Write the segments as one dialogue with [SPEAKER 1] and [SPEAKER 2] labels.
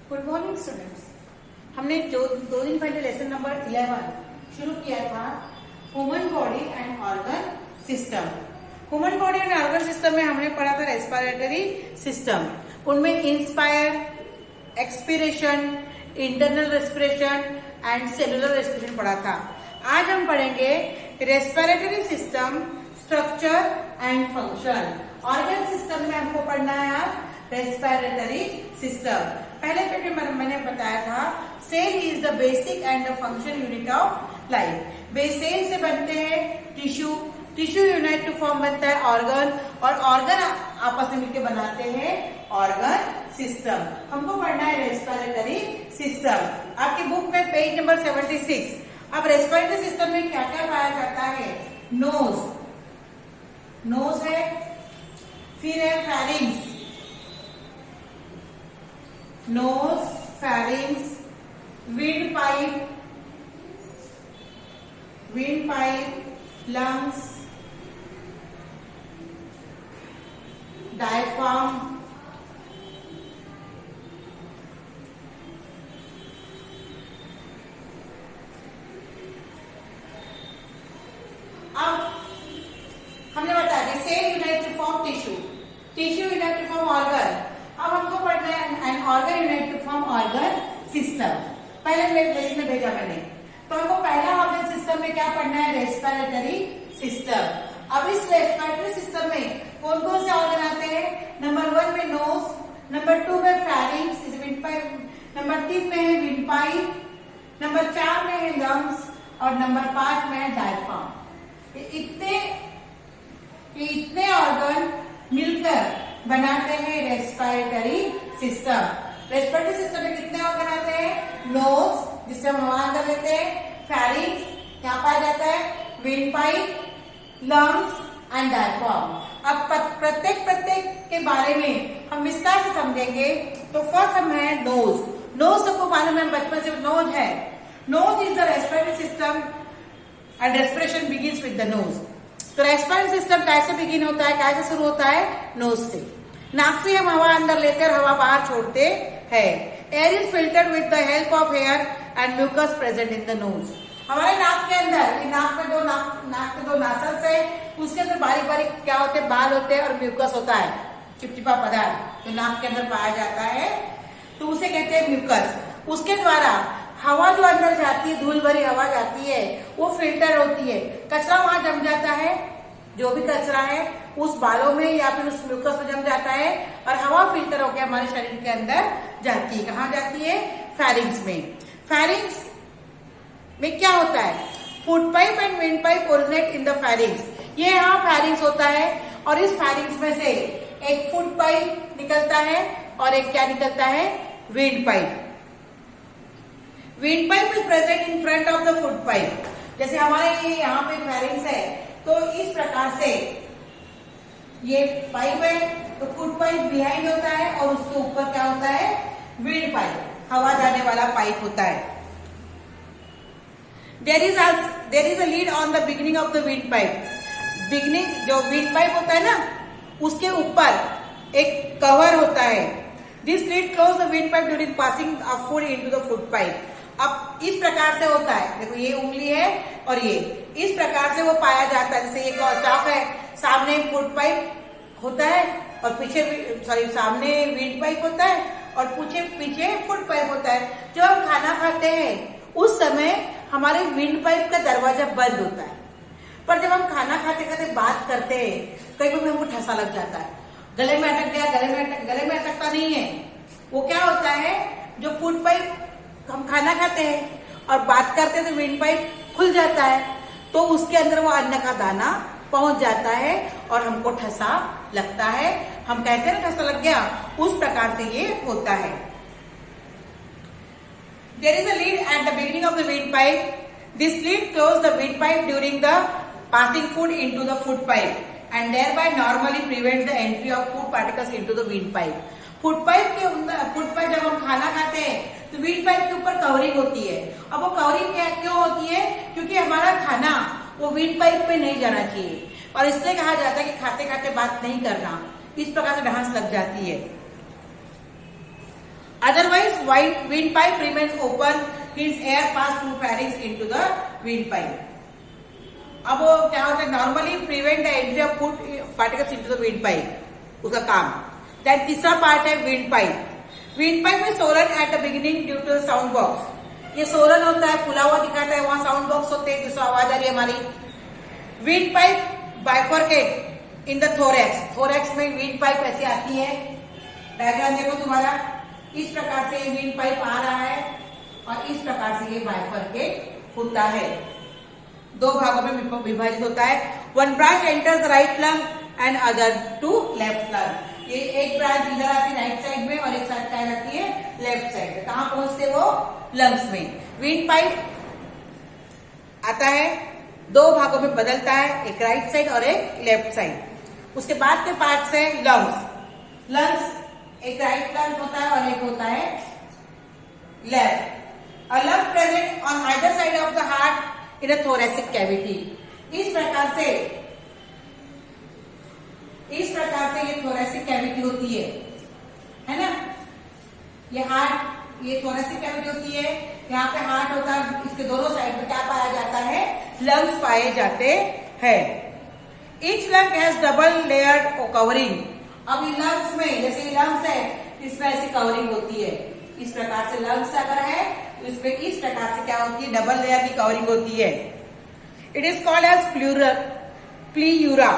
[SPEAKER 1] Good morning students. हमने जो 2 दिन पहले लेसन नंबर 11 शुरू किया था, human body and organ system. Human body and organ system में हमने पढ़ा था रेस्पिरेटरी सिस्टम। उनमें inspire, expiration, internal respiration and cellular respiration पढ़ा था। आज हम पढ़ेंगे respiratory system, structure and function. Organ system में हमको पढ़ना है आज रेस्पिरेटरी सिस्टम। पहले पेपर में मैंने बताया था cell is the basic and the function unit of life. Cell से बनते हैं tissue, tissue unit to form बनता है ऑर्गन, और ऑर्गन आपस में मिलकर बनाते हैं ऑर्गन सिस्टम। हमको पढ़ना है रेस्पिरेटरी सिस्टम। आपकी बुक में पेज नंबर 76। अब रेस्पिरेटरी सिस्टम में क्या क्या पाया जाता है? नोज, नोज है, फिर है pharynx, nose, pharynx, wind pipe, lungs, diaphragm, अब हमने बताया कि cell unite to form tissue, tissue unite to form organ. अब हमको पढ़ना है an organ unite to form organ system. पहले लेसन में भेजा मैंने, तो हमको पहला ऑर्गन सिस्टम में क्या पढ़ना है? Respiratory system. अब इस रेस्पिरेटरी सिस्टम में कौन कौन से ऑर्गन आते हैं? नंबर 1 में नोज, नंबर 2 में pharynx is wind pipe, number 3 में है विंड पाइप, नंबर 4 में है लंग्स, और नंबर 5 में है डायफ्राम। इतने ऑर्गन मिलकर बनाते हैं रेस्पिरेटरी सिस्टम। रेस्पिरेटरी सिस्टम में कितने ऑर्गन आते हैं? नोज, जिससे हम हवा अंदर लेते हैं, फेरिंग्स यहाँ पाया जाता है, wind pipe, lungs and diaphragm. अब प्रत्येक के बारे में हम विस्तार से समझेंगे। तो फर्स्ट हम है नोज। नोज सबको मालूम है, बचपन से नोज है। Nose is the respiratory system and respiration begins with the nose. तो रेस्पिरेटरी सिस्टम कैसे बिगिन होता है, कैसे शुरू होता है? नोज से। नाक से हम हवा अंदर लेकर हवा बाहर छोड़ते हैं। Air is filtered with the help of air and mucus present in the nose. हमारे नाक के अंदर, नाक के दो नासल्स है, उसके अंदर बारीक बारीक क्या होते हैं? बाल होते हैं, और म्यूकस होता है, चिपचिपा पदार्थ जो नाक के अंदर पाया जाता है, तो उसे कहते हैं म्यूकस। उसके द्वारा हवा जो अंदर जाती है, धूल भरी हवा जाती है, वो फिल्टर होती है। कचरा वहां जम जाता है, जो भी कचरा है उस बालों में या फिर उस म्यूकस में जम जाता है, और हवा फिल्टर होकर हमारे शरीर के अंदर जाती है। कहाँ जाती है? फेरिंग्स में। फेरिंग्स में क्या होता है? Food pipe and wind pipe originate in the pharynx. ये यहाँ फेरिंग्स होता है, और इस फेरिंग्स में से एक फूड पाइप निकलता है और एक क्या निकलता है? Wind pipe. Wind pipe is present in front of the food pipe. जैसे हमारे ये यहाँ पे फेरिंग्स है, तो इस प्रकार से ये पाइप है, तो फूड पाइप बिहाइंड होता है, और उसके ऊपर क्या होता है? विंड पाइप, हवा जाने वाला पाइप होता है। There is a lid on the beginning of the wind pipe. Beginning जो विंड पाइप होता है ना, उसके ऊपर एक कवर होता है। This lid close the wind pipe during passing of food into the food pipe. अब इस प्रकार से होता है, देखो ये उंगली है और ये इस प्रकार से वो पाया जाता है। जैसे एक चौक है, सामने फूड पाइप होता है और पीछे सामने विंड पाइप होता है और पीछे फूड पाइप होता है। जब हम खाना खाते हैं उस समय हमारे विंड पाइप का दरवाजा बंद होता है, पर जब हम खाना खाते खाते बात करते हैं, कई बार हमको ठसा लग जाता है, गले में अटक गया, गले में अटकता नहीं है। वो क्या होता है? जो फूड पाइप, हम खाना खाते हैं और बात करते हैं तो विंड पाइप खुल जाता है, तो उसके अंदर वो अन्न का दाना पहुंच जाता है और हमको ठसा लगता है। हम कहते हैं ना ठसा लग गया, उस प्रकार से ये होता है। There is a lead at the beginning of the wind pipe. This lead closes the wind pipe during the passing food into the food pipe and thereby normally prevents the entry of food particles into the wind pipe. Food pipe जब हम खाना खाते हैं तो wind pipe के ऊपर covering होती है। अब वो कवरिंग क्यों होती है? क्योंकि हमारा खाना वो विंड पाइप पे नहीं जाना चाहिए, और इसलिए कहा जाता है कि खाते खाते बात नहीं करना। इस प्रकार से ढांस लग जाती है। Otherwise, windpipe remains open means air pass through pharynx into the windpipe. अब वो क्या होता है, normally prevent the entry of food particles into the windpipe, उसका काम। दैट तीसरा पार्ट है विंडपाइप। विंडपाइप में swollen at the beginning due to sound box. ये सोलन होता है, खुला हुआ दिखाता है, वहां साउंड बॉक्स होते हैं जिससे आवाज आ रही है हमारी। Windpipe bifurcate in the thorax. Thorax में विंडपाइप ऐसे आती है, डायग्राम देखो तुम्हारा, इस प्रकार से विंडपाइप आ रहा है और इस प्रकार से ये बाइफरकेट होता है, दो भागों में विभाजित होता है। One branch enters right lung and other to left lung. ये एक ब्रांच इधर आती है राइट साइड में और एक साइड क्या आती है लेफ्ट साइड में। कहां पहुंचते वो? लंग्स में। विंड पाइप आता है, दो भागों में बदलता है, एक राइट साइड और एक लेफ्ट साइड। उसके बाद के पार्ट है लंग्स। लंग्स एक राइट लंग होता है और एक होता है left. A lung present on either side of the heart in a thoracic cavity. इस प्रकार से ये थोरैसिक कैविटी होती है ना। ये हार्ट, ये थोरैसिक कैविटी होती है, यहाँ पे हार्ट होता है, इसके दोनों साइड में क्या पाया जाता है? लंग्स पाए जाते हैं। Each lung has double layered covering. अब ये लंग्स में, जैसे ये लंग्स है, इसमें ऐसी कवरिंग होती है। इस प्रकार से लंग्स अगर है तो इसमें इस प्रकार से क्या होती है? डबल लेयर की कवरिंग होती है। It is called as pleura.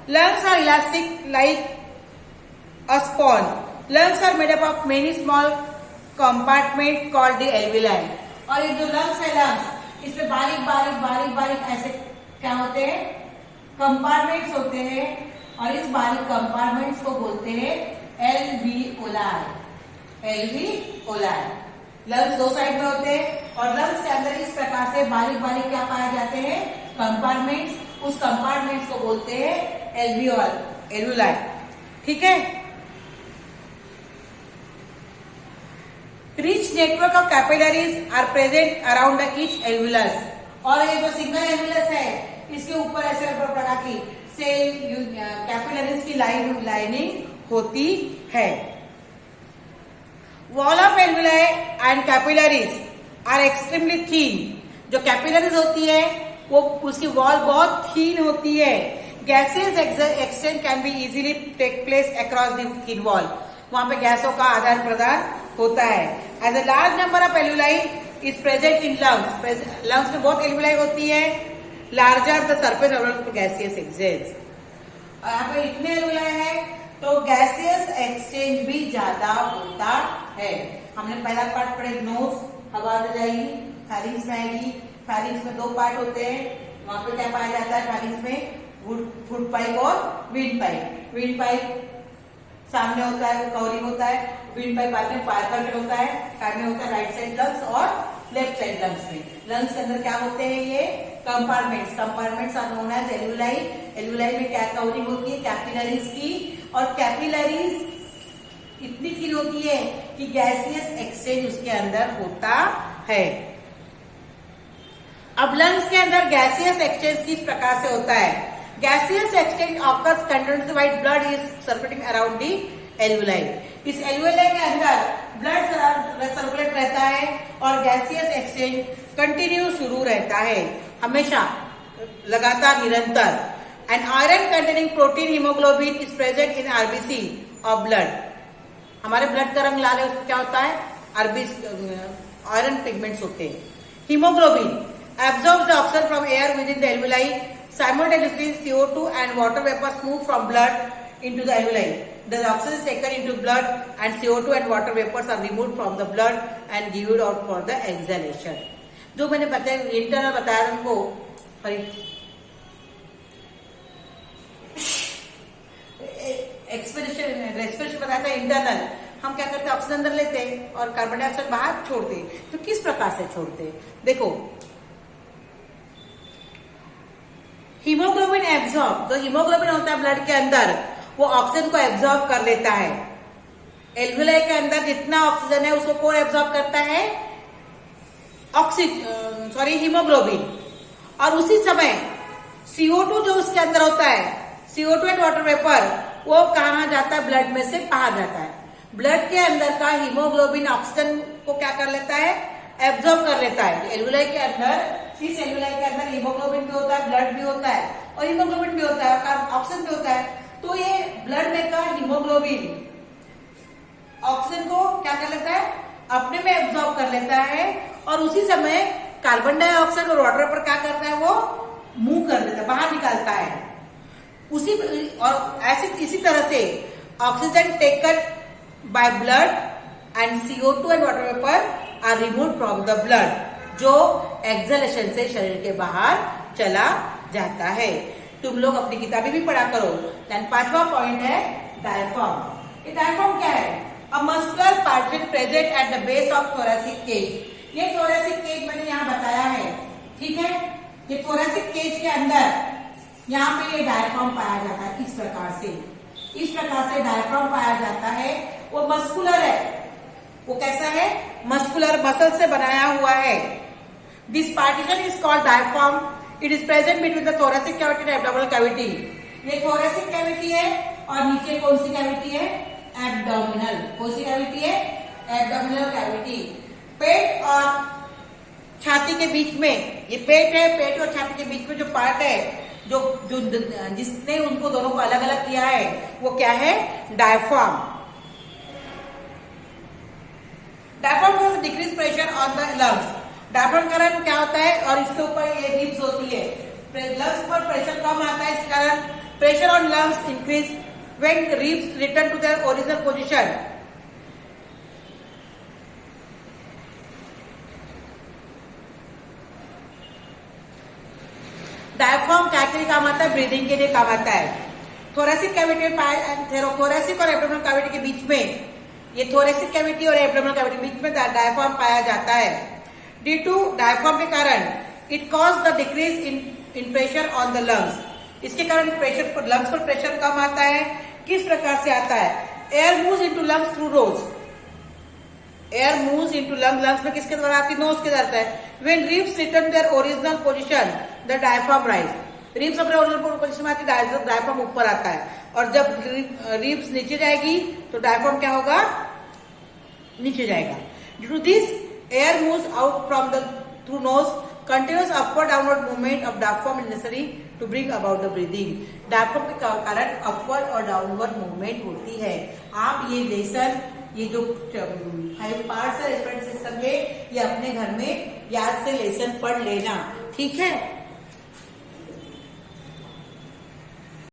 [SPEAKER 1] Lungs are elastic like a sponge. Lungs are made up of many small compartment called the alveoli. और ये जो लंग्स है, लंग्स इसमें बारीक ऐसे क्या होते हैं? कंपार्टमेंट्स होते हैं और इस बारीक कंपार्टमेंट्स को बोलते हैं एल्वियोलाई। एल्वियोलाई। लंग्स दो साइड में होते हैं और लंग्स के अंदर इस प्रकार से बारीक क्या पाए जाते हैं? कंपार्टमेंट्स। उस कंपार्टमेंट्स को बोलते हैं एल्वियोलाई। ठीक है। Rich network of capillaries are present around the each alveolus. और ये जो सिंगल एल्वियलस है, इसके ऊपर ऐसे प्रकार की सेल कैपिलरीज की लाइनिंग होती है। Wall of alveoli and capillaries are extremely thin. जो कैपिलरीज होती है वो उसकी वॉल बहुत थीन होती है। Gases exchange can be easily take place across the thin wall. वहां पे गैसों का आदान प्रदान होता है। As a large number of alveoli is present in lungs. Lungs में बहुत एल्विलाई होती है। Larger the surface of gaseous exchange. यहाँ पे इतने एल्विलाई है तो गैसियस एक्सचेंज भी ज्यादा होता है। हमने पहला पार्ट पढ़े, नोज हवा अंदर जाएगी, फैरिंक्स में आएगी। फैरिंक्स में दो पार्ट होते हैं, वहां पे क्या पाया जाता है? फैरिंक्स में फूड पाइप और विंड पाइप। विंड पाइप सामने होता है, वो कवरिंग होता है। विंड पाइप बाद में बाइफरकेट होता है, सामने होता है राइट साइड लंग्स और लेफ्ट साइड लंग्स में। लंग्स के अंदर क्या होते हैं? ये compartments. Compartments are known as alveoli. Alveoli में क्या कवरिंग होती है? कैपिलरीज की। और कैपिलरीज इतनी थिन होती है कि गैसियस एक्सचेंज उसके अंदर होता है। अब लंग्स के अंदर गैसियस एक्सचेंज किस प्रकार से होता है? Gaseous exchange occurs continuously white blood is circulating around the alveoli. इस एल्विलाई के अंदर ब्लड सर्कुलेट रहता है और गैसियस एक्सचेंज कंटिन्यू शुरू रहता है, हमेशा, लगातार, निरंतर। And iron containing protein haemoglobin is present in RBC of blood. हमारे ब्लड का रंग लाल है, उसमें क्या होता है? आयरन पिगमेंट्स होते हैं। Haemoglobin absorbs the oxygen from air within the alveoli. Simultaneously, CO2 and water vapors move from blood into the alveoli. The oxygen is taken into blood and CO2 and water vapors are removed from the blood and given out for the exhalation. जो मैंने बताया internal बताया तुमको, respiration बताया था internal. हम क्या करते हैं? ऑक्सीजन अंदर लेते हैं और कार्बन डाइऑक्साइड बाहर छोड़ते हैं। तो किस प्रकार से छोड़ते हैं? देखो, हीमोग्लोबिन एब्जॉर्ब, जो हीमोग्लोबिन होता है ब्लड के अंदर, वो ऑक्सीजन को एब्जॉर्ब कर लेता है। एल्विलाई के अंदर जितना ऑक्सीजन है उसको कौन एब्जॉर्ब करता है? हीमोग्लोबिन। और उसी समय CO2 जो उसके अंदर होता है, CO2 एंड वाटर वेपर, वो कहा जाता है? ब्लड में से बाहर जाता है। ब्लड के अंदर का हीमोग्लोबिन ऑक्सीजन को क्या कर लेता है, एब्जॉर्ब कर लेता है। एल्वुलाई के अंदर, इस एल्वुलाई के अंदर हीमोग्लोबिन भी होता है, ब्लड भी होता है और हीमोग्लोबिन भी होता है, ऑक्सीजन भी होता है। तो ये ब्लड में का हीमोग्लोबिन ऑक्सीजन को क्या कर लेता है, अपने में एब्जॉर्ब कर लेता है और उसी समय कार्बन डाइऑक्साइड और वाटर पर क्या करता है, वो मूव कर देता है, बाहर निकालता है। उसी और ऐसे इसी तरह से oxygen taken by blood and CO2 and water vapour are removed from the blood, जो एक्सहेलेशन से शरीर के बाहर चला जाता है। तुम लोग अपनी किताबें भी पढ़ा करो। देन 5वां पॉइंट है डायफ्राम। ये डायफ्राम क्या है, a muscular particle present at the base of thoracic cage. ये थोरेसिक केज मैंने यहाँ बताया है, ठीक है। ये थोरेसिक केज के अंदर यहाँ पे ये डायफ्राम पाया जाता है। इस प्रकार से डायफ्राम पाया जाता है। वो मस्कुलर है, वो कैसा है, मस्कुलर, मसल से बनाया हुआ है। This particle is called diaphragm. It is present between the thoracic cavity and abdominal cavity. ये थोरेसिक कैविटी है और नीचे कौन सी कैविटी है, एब्डोमिनल। कौन सी कैविटी है, एब्डोमिनल कैविटी। पेट और छाती के बीच में, ये पेट है, पेट और छाती के बीच में जो पार्ट है, जो जो जिसने उनको दोनों को अलग अलग किया है, वो क्या है, डायफ्राम। डायफ्राम को decrease pressure on the lungs. Diaphragm का कारण क्या होता है, और इसके ऊपर ये रिब्स होती है, लंग्स पर प्रेशर कम आता है, इस कारण pressure on lungs increase when ribs return to their original position. Diaphragm क्या के लिए काम आता है, ब्रीदिंग के लिए काम आता है। थोरेसिक कैविटी में, थोरेसिक और एब्डोमिनल कैविटी के बीच में, ये थोरेसिक कैविटी और एब्डोमिनल कैविटी के बीच में डायफ्राम पाया जाता है। ड्यू टू डायफ्राम के कारण it cause the decrease in pressure on the lungs. इसके कारण प्रेशर पर, लंग्स पर प्रेशर कम आता है। किस प्रकार से आता है, air moves into lungs through nose. Air moves into lungs में किसके द्वारा आती है, नोज के द्वारा आता है। When ribs return there original position the diaphragm rise. Ribs अपने ओरिजिनल पोजीशन में आती है, डायफ्राम ऊपर आता है, और जब रिब्स नीचे जाएगी तो डायफ्राम क्या होगा, नीचे जाएगा। Due to this air moves out from the through nose. Continuous upward downward movement of diaphragm is necessary to bring about the breathing. Diaphragm के कारण अपवर्ड और डाउनवर्ड मूवमेंट होती है। आप ये लेसन, ये जो 5 पार्ट्स है रेस्पिरेटरी सिस्टम के, ये अपने घर में याद से लेसन पढ़ लेना, ठीक है।